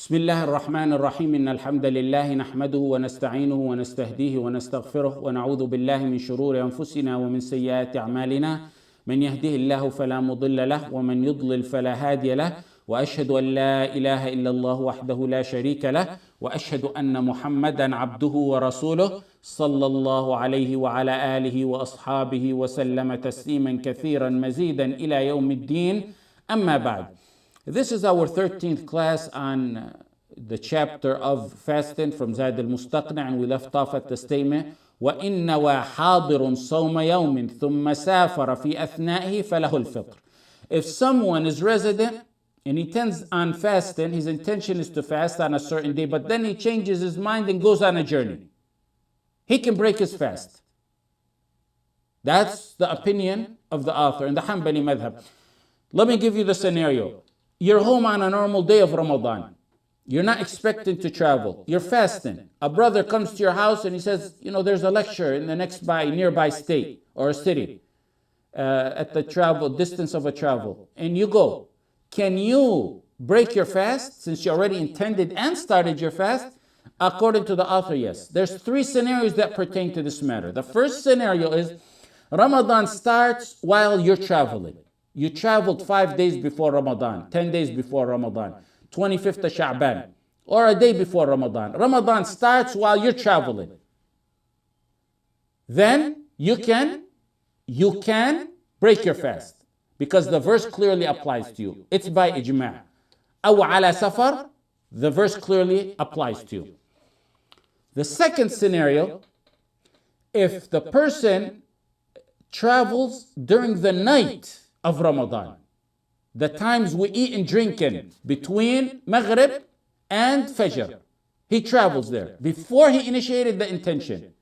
بسم الله الرحمن الرحيم إن الحمد لله نحمده ونستعينه ونستهديه ونستغفره ونعوذ بالله من شرور أنفسنا ومن سيئات أعمالنا من يهده الله فلا مضل له ومن يضلل فلا هادي له وأشهد أن لا إله إلا الله وحده لا شريك له وأشهد أن محمدا عبده ورسوله صلى الله عليه وعلى آله وأصحابه وسلم تسليما كثيرا مزيدا إلى يوم الدين أما بعد. This is our 13th class on the chapter of fasting from Zaad al-Mustaqni, and we left off at the statement وَإِنَّ وَحَاضِرٌ صَوْمَ يَوْمٍ ثُمَّ سَافَرَ فِي أَثْنَائِهِ فَلَهُ الْفِطْرِ. If someone is resident and he intends on fasting, his intention is to fast on a certain day, but then he changes his mind and goes on a journey, he can break his fast. That's the opinion of the author in the Hanbali madhab. Let me give you the scenario. You're home on a normal day of Ramadan. You're not expecting to travel. You're fasting. A brother comes to your house and he says, there's a lecture in the nearby state or a city at the travel distance of a travel, and you go. Can you break your fast since you already intended and started your fast? According to the author, yes. There's three scenarios that pertain to this matter. The first scenario is Ramadan starts while you're traveling. You traveled 5 days before Ramadan, 10 days before Ramadan, 25th of Sha'ban, or a day before Ramadan. Ramadan starts while you're traveling. Then you can break your fast because the verse clearly applies to you. It's by ijma'. أو على سفر, the verse clearly applies to you. The second scenario, if the person travels during the night of Ramadan, the times we eat and drink in between Maghrib and Fajr, he travels there before he initiated the intention.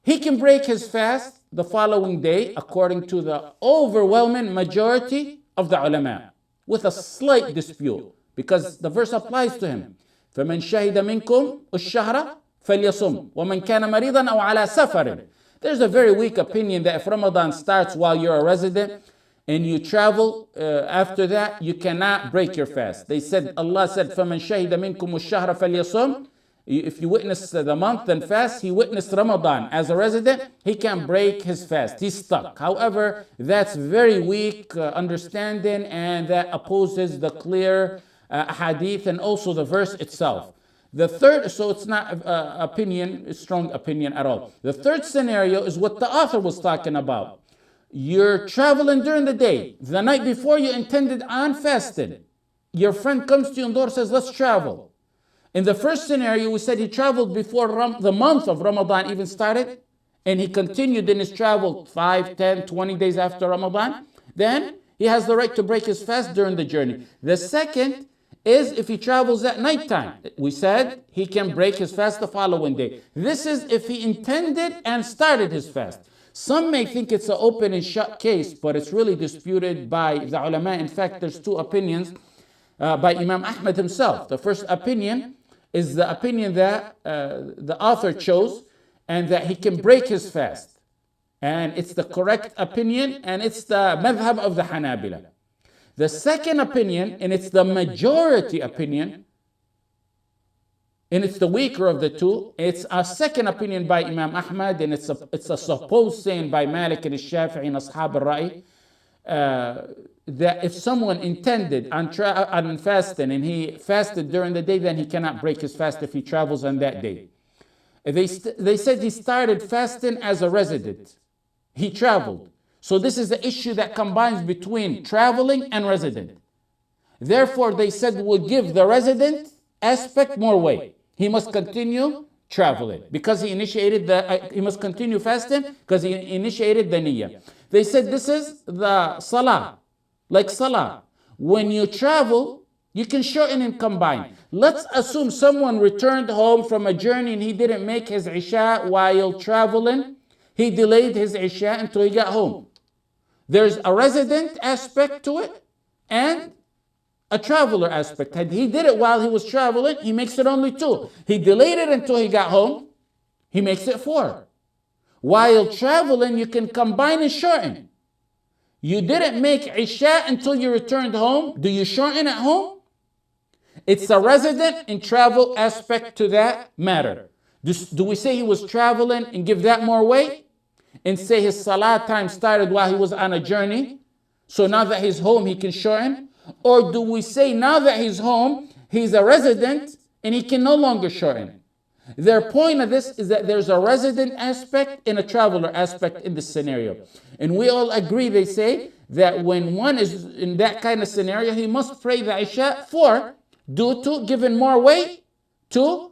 He can break his fast the following day according to the overwhelming majority of the ulama, with a slight dispute because the verse applies to him. فَمَنْ شَهِدَ مِنْكُمْ الشَّهْرَ فَلْيَصُمْ وَمَنْ كَانَ مَرِيضًا أَوْ عَلَى سَفَرٍ. There's a very weak opinion that if Ramadan starts while you're a resident and you travel after that, you cannot break your fast. Allah said, فَمَنْ شَهِدَ مِنْكُمُ الشَّهْرَ فَلْيَصُمْ. If you witness the month and fast, he witnessed Ramadan. As a resident, he can break his fast. He's stuck. However, that's very weak understanding, and that opposes the clear hadith and also the verse itself. The third, so it's not a strong opinion at all. The third scenario is what the author was talking about. You're traveling during the day. The night before you intended on fasting. Your friend comes to you and says, let's travel. In the first scenario, we said he traveled before the month of Ramadan even started, and he continued in his travel 5, 10, 20 days after Ramadan. Then he has the right to break his fast during the journey. The second is if he travels at nighttime. We said he can break his fast the following day. This is if he intended and started his fast. Some may think it's an open and shut case, but it's really disputed by the ulama. In fact, there's two opinions by Imam Ahmad himself. The first opinion is the opinion that the author chose, and that he can break his fast. And it's the correct opinion, and it's the madhab of the Hanabila. The second opinion, and it's the majority opinion, and it's the weaker of the two, it's a second opinion by Imam Ahmad, and it's a supposed saying by Malik and Shafi'i and Ashab al-Ra'i, that if someone intended on fasting and he fasted during the day, then he cannot break his fast if he travels on that day. They said he started fasting as a resident. He traveled. So this is the issue that combines between traveling and resident. Therefore, they said we'll give the resident aspect more weight. He must continue traveling because he must continue fasting because he initiated the niyyah. They said this is the salah, like salah. When you travel, you can shorten and combine. Let's assume someone returned home from a journey and he didn't make his isha while traveling. He delayed his isha until he got home. There's a resident aspect to it and a traveler aspect. Had he did it while he was traveling, he makes it only 2. He delayed it until he got home, he makes it 4. While traveling, you can combine and shorten. You didn't make Isha until you returned home. Do you shorten at home? It's a resident in travel aspect to that matter. Do we say he was traveling and give that more weight? And say his salah time started while he was on a journey, so now that he's home he can shorten? Or do we say now that he's home, he's a resident and he can no longer shorten? Their point of this is that there's a resident aspect and a traveler aspect in this scenario. And we all agree, they say, that when one is in that kind of scenario, he must pray the Isha due to giving more weight to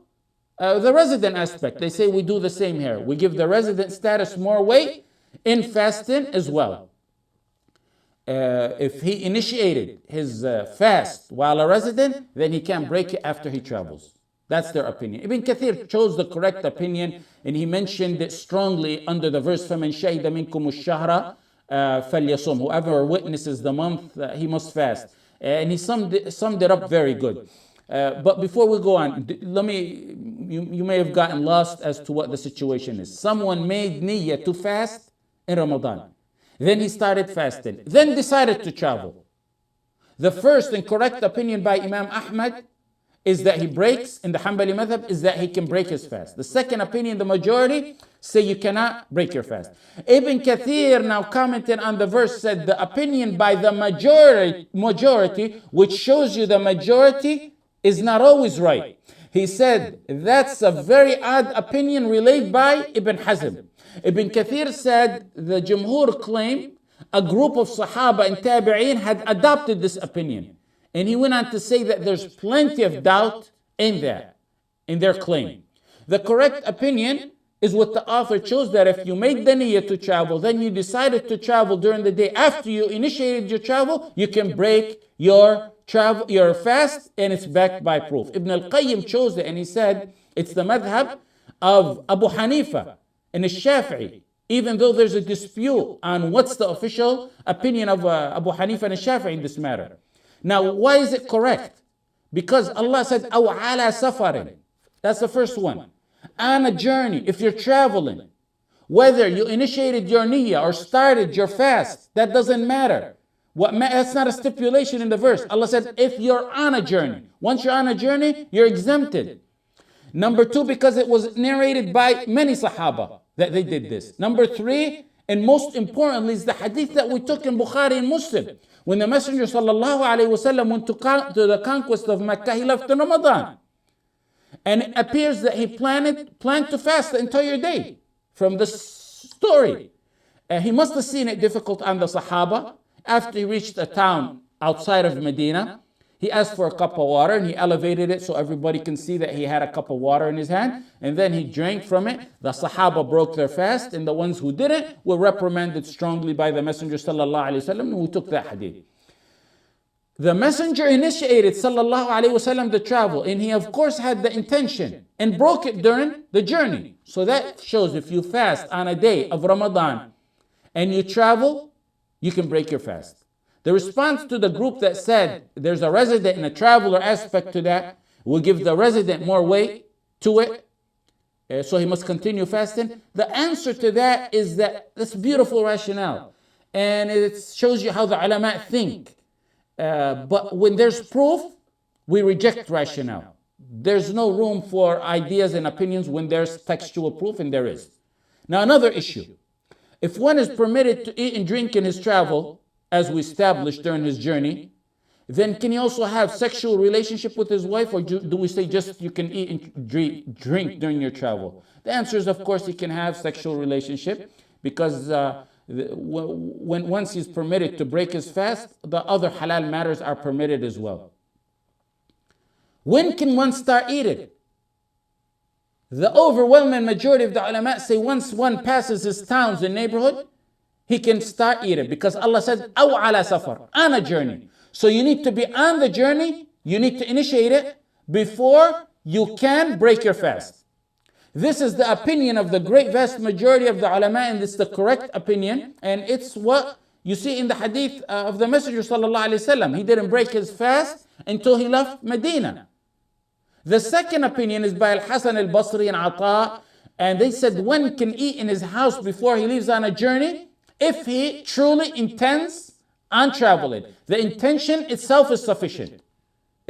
the resident aspect. They say we do the same here. We give the resident status more weight in fasting as well. If he initiated his fast while a resident, then he can break it after he travels. That's their opinion. Ibn Kathir chose the correct opinion, and he mentioned it strongly under the verse, فَمَنْ شَهِدَ مِنْكُمُ الشَّهْرَ فَلْيَصُمْ. Whoever witnesses the month, he must fast. And he summed it up very good. But before we go on, you may have gotten lost as to what the situation is. Someone made niyyah to fast in Ramadan. Then he started fasting. Then decided to travel. The first and correct opinion by Imam Ahmad is that he breaks, in the Hanbali madhab, is that he can break his fast. The second opinion, the majority, say you cannot break your fast. Ibn Kathir now commented on the verse, said the opinion by the majority, which shows you the majority is not always right. He said that's a very odd opinion relayed by Ibn Hazm. Ibn Kathir said the Jumhur claim a group of Sahaba and Tabi'een had adopted this opinion. And he went on to say that there's plenty of doubt in that, in their claim. The correct opinion is what the author chose, that if you made the niyyah to travel, then you decided to travel during the day after you initiated your travel, you can break your fast, and it's backed by proof. Ibn al-Qayyim chose it, and he said it's the madhab of Abu Hanifa and al-Shafi'i, even though there's a dispute on what's the official opinion of Abu Hanifa and al-Shafi'i in this matter. Now, why is it correct? Because Allah said, أَوْ عَلَى سَفَرٍ. That's the first one. On a journey, if you're traveling, whether you initiated your niyyah or started your fast, that doesn't matter. That's not a stipulation in the verse. Allah said, if you're on a journey. Once you're on a journey, you're exempted. Number two, because it was narrated by many Sahaba that they did this. Number three, and most importantly, is the hadith that we took in Bukhari and Muslim. When the Messenger ﷺ went to the conquest of Mecca, he left in Ramadan. And it appears that he planned to fast the entire day from the story. He must have seen it difficult on the Sahaba. After he reached a town outside of Medina, he asked for a cup of water and he elevated it so everybody can see that he had a cup of water in his hand. And then he drank from it. The Sahaba broke their fast, and the ones who didn't were reprimanded strongly by the Messenger ﷺ, and we took that hadith. The Messenger initiated ﷺ the travel, and he of course had the intention and broke it during the journey. So that shows if you fast on a day of Ramadan and you travel, you can break your fast. The response to the group that said there's a resident and a traveler aspect to that, will give the resident more weight to it, so he must continue fasting. The answer to that is that that's beautiful rationale, and it shows you how the ulama think. But when there's proof, we reject rationale. There's no room for ideas and opinions when there's textual proof, and there is. Now another issue. If one is permitted to eat and drink in his travel, as we established during his journey, then can he also have sexual relationship with his wife, or do we say just you can eat and drink during your travel? The answer is, of course, he can have sexual relationship, because once he's permitted to break his fast, the other halal matters are permitted as well. When can one start eating? The overwhelming majority of the ulama say once one passes his towns and neighborhood, he can start eating, because Allah says, أَوْ عَلَى سَفَرٍ, on a journey. So you need to be on the journey, you need to initiate it before you can break your fast. This is the opinion of the great vast majority of the ulama, and it's the correct opinion, and it's what you see in the hadith of the Messenger ﷺ. He didn't break his fast until he left Medina. The second opinion is by Al-Hasan al-Basri and Ata, and they said one can eat in his house before he leaves on a journey if he truly intends on traveling. The intention itself is sufficient.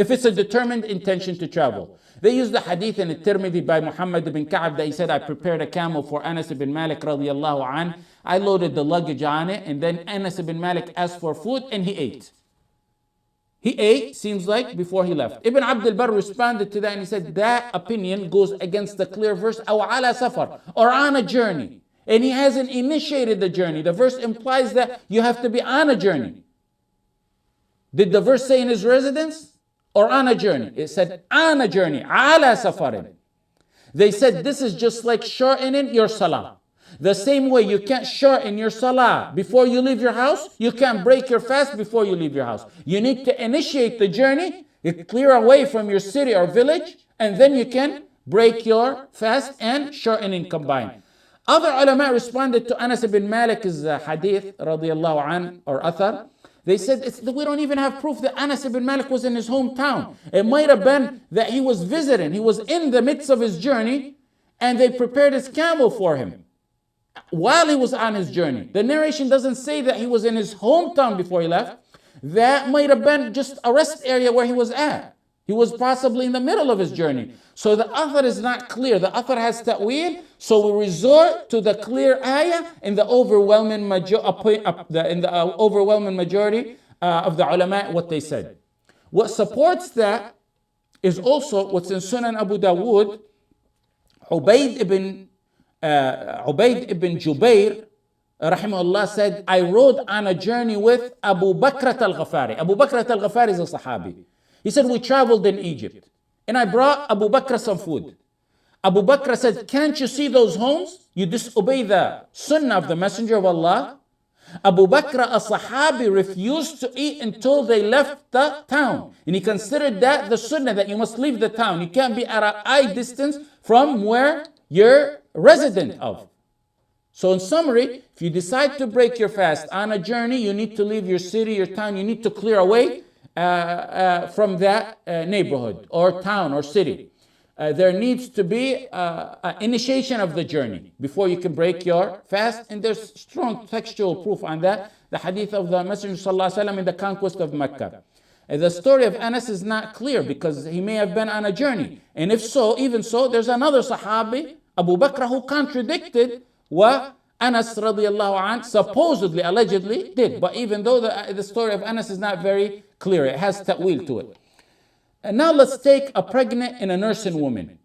if it's a determined intention to travel. They use the hadith in At-Tirmidhi by Muhammad ibn Ka'ab that he said, I prepared a camel for Anas ibn Malik radiallahu an. I loaded the luggage on it, and then Anas ibn Malik asked for food and he ate. He ate, seems like, before he left. Ibn Abd al-Barr responded to that and he said, that opinion goes against the clear verse, أو على سفر, or on a journey. And he hasn't initiated the journey. The verse implies that you have to be on a journey. Did the verse say in his residence or on a journey? It said on a journey, على سفر. They said this is just like shortening your salah. The same way you can't shorten your salah before you leave your house, you can't break your fast before you leave your house. You need to initiate the journey, you clear away from your city or village, and then you can break your fast and shortening combined. Other ulama responded to Anas ibn Malik's hadith, radiyallahu an, or athar. They said, we don't even have proof that Anas ibn Malik was in his hometown. It might have been that he was visiting, he was in the midst of his journey, and they prepared his camel for him while he was on his journey. The narration doesn't say that he was in his hometown before he left. That might have been just a rest area where he was at. He was possibly in the middle of his journey. So the author is not clear. The author has ta'wil, so we resort to the clear ayah in the overwhelming majority of the ulama, what they said. What supports that is also what's in Sunan Abu Dawood. Ubayd ibn Jubair, rahimahullah, said, I rode on a journey with Abu Bakr al-Ghafari. Abu Bakr al-Ghafari is a Sahabi. He said, we traveled in Egypt, and I brought Abu Bakr some food. Abu Bakr said, can't you see those homes? You disobey the sunnah of the Messenger of Allah. Abu Bakr, a Sahabi, refused to eat until they left the town. And he considered that the sunnah, that you must leave the town. You can't be at an eye distance from where you're resident of. So in summary, if you decide to break your fast on a journey, you need to leave your city, your town, you need to clear away from that neighborhood or town or city. There needs to be an initiation of the journey before you can break your fast, and there's strong textual proof on that. The hadith of the Messenger ﷺ in the conquest of Mecca. The story of Anas is not clear because he may have been on a journey, and if so, even so, there's another Sahabi, Abu Bakr, who contradicted what Anas radiallahu anh supposedly, allegedly did. But even though the story of Anas is not very clear, it has ta'wil to it. And now let's take a pregnant and a nursing woman.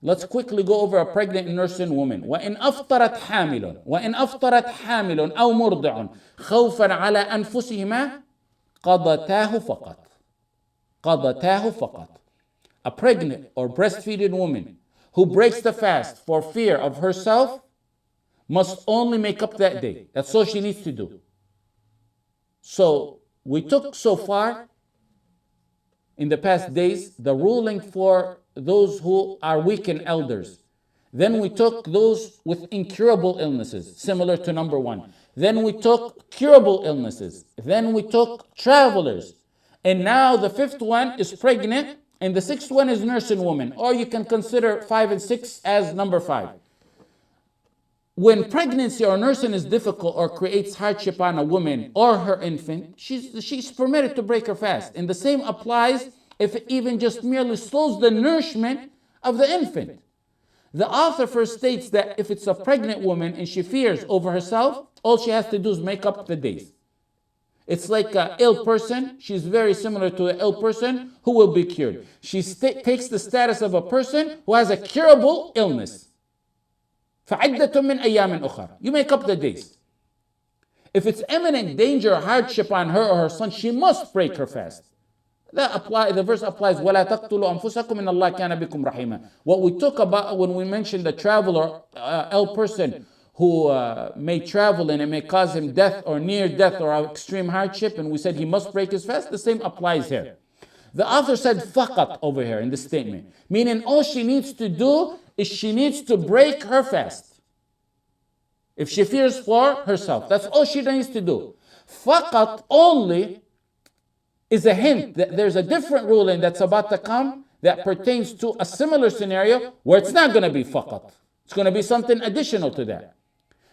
Let's quickly go over a pregnant and nursing woman. وَإِنْ أَفْطَرَتْ حَامِلٌ أَوْ مُرْضِعٌ خَوْفًا عَلَى أَنفُسِهِمَا قَضَتَاهُ فَقَطْ. A pregnant or breastfeeding woman who breaks the fast for fear of herself must only make up that day. That's all she needs to do. So we took so far in the past days the ruling for those who are weak and elders. Then we took those with incurable illnesses, similar to number one. Then we took curable illnesses. Then we took travelers. And now the fifth one is pregnant, and the sixth one is nursing woman. Or you can consider 5 and 6 as number 5. When pregnancy or nursing is difficult or creates hardship on a woman or her infant, she's permitted to break her fast. And the same applies if it even just merely slows the nourishment of the infant. The author first states that if it's a pregnant woman and she fears over herself, all she has to do is make up the days. It's like an ill person. She's very similar to an ill person who will be cured. She takes the status of a person who has a curable illness. فَعِدَّةٌ مِّنْ أَيَّامٍ أُخَرَ. You make up the days. If it's imminent danger or hardship on her or her son, she must break her fast. The verse applies, وَلَا تَقْتُلُوا أَنفُسَكُمْ إِنَّ اللَّهَ كَانَ بِكُمْ رَحِيمًا. What we talk about when we mentioned the traveler, ill person who may travel and it may cause him death or near death or extreme hardship, and we said he must break his fast, the same applies here. The author said faqat over here in this statement, meaning all she needs to do is she needs to break her fast. If she fears for herself, that's all she needs to do. Faqat only is a hint that there's a different ruling that's about to come that pertains to a similar scenario where it's not going to be faqat. It's going to be something additional to that.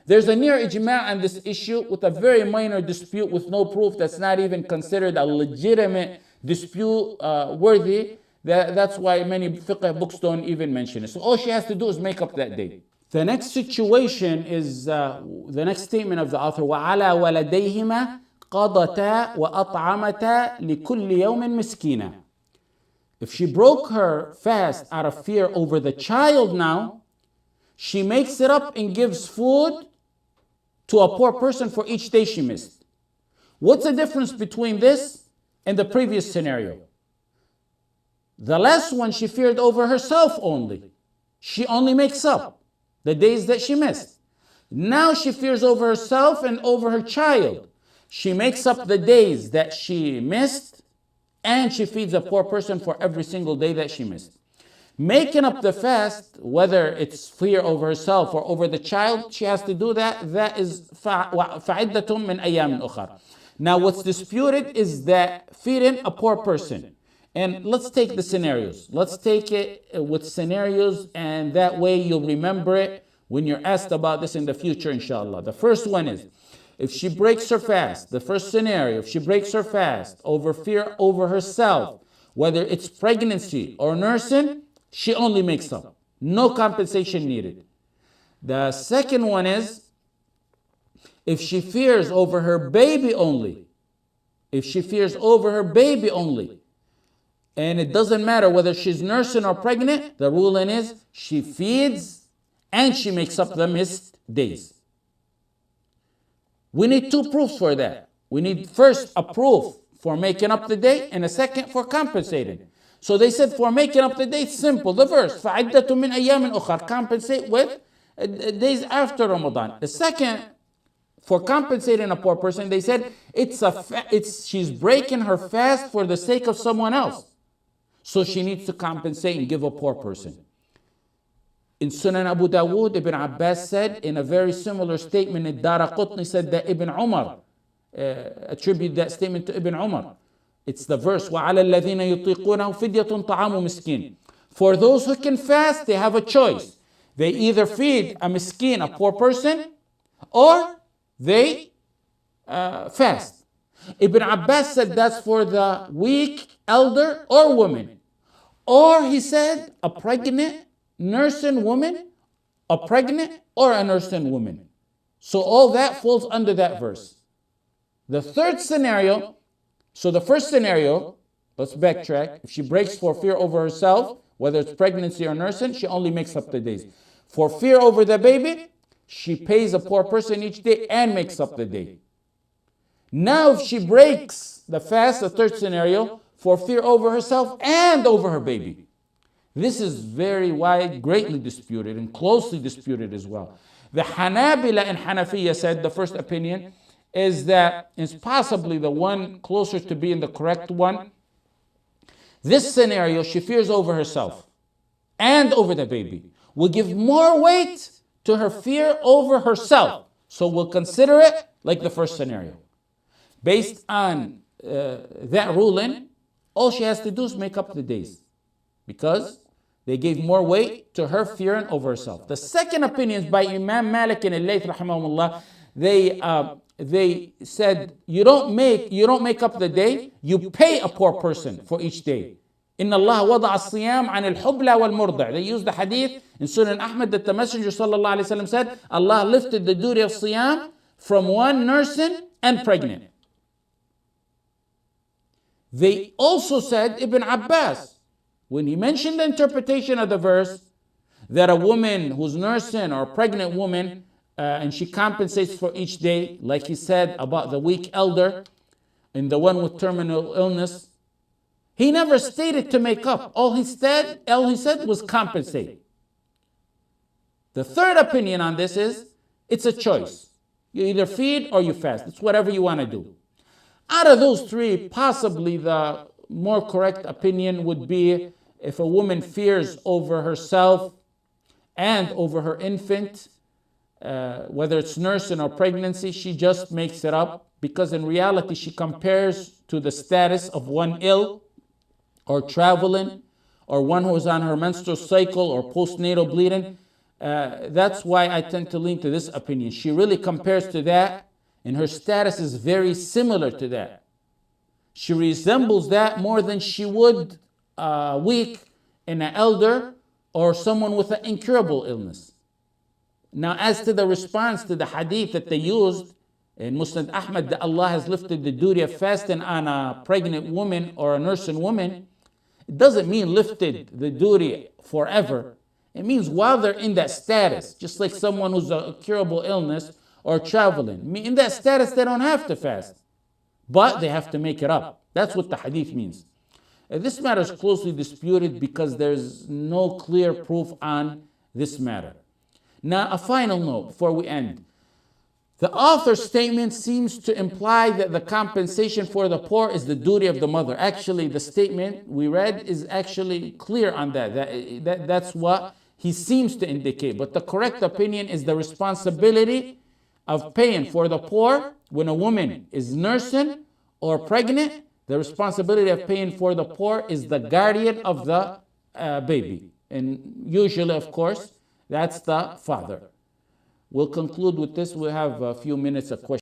There's a near ijma' on this issue with a very minor dispute with no proof that's not even considered a legitimate dispute worthy. That's why many fiqh books don't even mention it. So all she has to do is make up that day. The next situation is the next statement of the author. وَعَلَى وَلَدَيْهِمَا قَضَتَا وَأَطْعَمَتَا لِكُلِّ يَوْمٍ مِسْكِينًا. If she broke her fast out of fear over the child now, she makes it up and gives food to a poor person for each day she missed. What's the difference between this and the previous scenario? The last one, she feared over herself only. She only makes up the days that she missed. Now she fears over herself and over her child. She makes up the days that she missed, and she feeds a poor person for every single day that she missed. Making up the fast, whether it's fear over herself or over the child, she has to do that. That is فَعِدَّةٌ مِّنْ أَيَّامٍ أُخَرَ. Now what's disputed is that feeding a poor person. And let's take the scenarios. Let's take it with scenarios, and that way you'll remember it when you're asked about this in the future, inshallah. The first one is, if she breaks her fast, the first scenario, if she breaks her fast over fear over herself, whether it's pregnancy or nursing, she only makes up. No compensation needed. The second one is, if she fears over her baby only, if she fears over her baby only, and it doesn't matter whether she's nursing or pregnant, the ruling is she feeds and she makes up the missed days. We need two proofs for that. We need first a proof for making up the day, and a second for compensating. So they said for making up the day, it's simple. The verse, فَعِدَّةٌ مِّنْ أَيَّامٍ أُخَرَ, compensate with days after Ramadan. The second, for compensating a poor person, they said she's breaking her fast for the sake of someone else. So she needs to compensate and give a poor person. In Sunan Abu Dawood, Ibn Abbas said, in a very similar statement, Ad-Daraqutni said that Ibn Umar, attribute that statement to Ibn Umar. It's the verse, وَعَلَى الَّذِينَ يُطِيقُونَهُ فِدْيَةٌ طَعَامُ مِسْكِينٍ. For those who can fast, they have a choice. They either feed a miskin, a poor person, or they fast. Ibn Abbas said that's for the weak, elder, or woman. Or he said a pregnant, nursing woman, a pregnant, or a nursing woman. So all that falls under that verse. The third scenario, so the first scenario, let's backtrack. If she breaks for fear over herself, whether it's pregnancy or nursing, she only makes up the days. For fear over the baby, she pays a poor person each day and makes up the day. Now if she breaks the fast, the third scenario, for fear over herself and over her baby. This is very wide, greatly disputed and closely disputed as well. The Hanabila and Hanafiya said the first opinion is that it's possibly the one closer to being the correct one. This scenario, she fears over herself and over the baby, will give more weight to her fear over herself. So we'll consider it like the first scenario. Based on that ruling, all she has to do is make up the days, because they gave more weight to her fearing over herself. The second opinion is by Imam Malik and Al-Layth rahimahumullah. They said you don't make up the day, you pay a poor person for each day. إن الله وضع الصيام عن الحبلى والمرضع. They used the hadith in Sunan Ahmad that the Messenger sallallahu alaihi wasallam said Allah lifted the duty of siyam from one nursing and pregnant. They also said, Ibn Abbas, when he mentioned the interpretation of the verse, that a woman who's nursing or a pregnant woman, and she compensates for each day, like he said about the weak elder and the one with terminal illness, he never stated to make up. All he said was compensate. The third opinion on this is, it's a choice. You either feed or you fast. It's whatever you want to do. Out of those three, possibly the more correct opinion would be if a woman fears over herself and over her infant, whether it's nursing or pregnancy, she just makes it up, because in reality she compares to the status of one ill or traveling or one who is on her menstrual cycle or postnatal bleeding. That's why I tend to lean to this opinion. She really compares to that, and her status is very similar to that. She resembles that more than she would weak in an elder or someone with an incurable illness. Now, as to the response to the hadith that they used in Musnad Ahmad, that Allah has lifted the duty of fasting on a pregnant woman or a nursing woman, it doesn't mean lifted the duty forever. It means while they're in that status, just like someone who's a curable illness or traveling. In that status, they don't have to fast, but they have to make it up. That's what the hadith means. This matter is closely disputed because there's no clear proof on this matter. Now, a final note before we end. The author's statement seems to imply that the compensation for the poor is the duty of the mother. Actually, the statement we read is actually clear on that. That's what he seems to indicate. But the correct opinion is the responsibility of paying for the poor when a woman is nursing or pregnant. The responsibility of paying for the poor is the guardian of the baby. And usually, of course, that's the father. We'll conclude with this. We'll have a few minutes of questions.